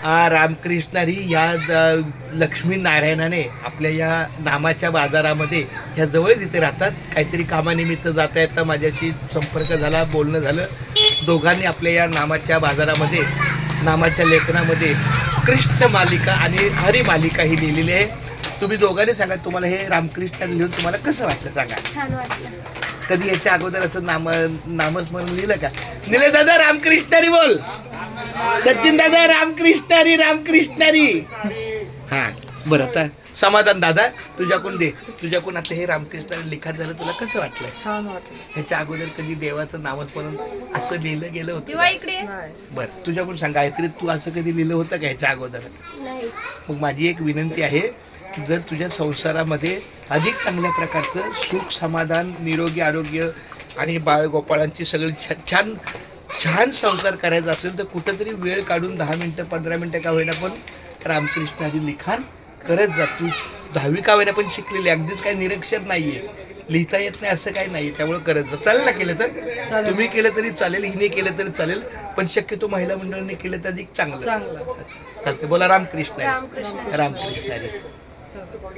रामकृष्णारी या लक्ष्मी नारायणाने आपल्या या नामाच्या बाजारामध्ये ह्या जवळ तिथे राहतात. काहीतरी कामानिमित्त जाता येता माझ्याशी संपर्क झाला, बोलणं झालं. दोघांनी आपल्या या नामाच्या बाजारामध्ये नामाच्या लेखनामध्ये कृष्ण मालिका आणि हरी मालिका ही लिहिलेली आहे. तुम्ही दोघांनी सांगा, तुम्हाला हे रामकृष्ण लिहून तुम्हाला कसं वाटलं सांगा. छान वाटलं. कधी याच्या अगोदर असं नामस्मरण लिहिलं का? निलेश दादा रामकृष्णारी बोल. सचिन दादा रामकृष्णारी रामकृष्णारी. हा बरं, आता समाधान दादा तुझ्याकडून आता हे रामकृष्णारी लिखाण झालं, तुला कसं वाटलं? छान वाटलं. ह्याच्या अगोदर कधी देवाचं नामस्मरण असं लिहिलं गेलं होतं? किंवा इकडे बरं, तुझ्याकडून सांगा, गायत्री तू असं कधी लिहिलं होतं का ह्याच्या अगोदर? नाही. मग माझी एक विनंती आहे, जर तुझ्या संसारामध्ये अधिक चांगल्या प्रकारचं सुख समाधान निरोगी आरोग्य आणि बाळगोपाळांची सगळी छान छान संसार करायचा असेल तर कुठंतरी वेळ काढून 10 मिनटं 15 मिनटं का होईना पण रामकृष्णाची लिखाण करत जा. तू 10वी का होईना पण शिकलेली, अगदीच काही निरक्षर नाहीये, लिहिता येत नाही असं काही नाही. त्यामुळे करत जा. चालेल ना? केलं तर तुम्ही केलं तरी चालेल, हिने केलं तरी चालेल, पण शक्यतो महिला मंडळाने केलं तर अधिक चांगलं चालतं. बोला रामकृष्ण. रामकृष्ण. रामकृष्ण.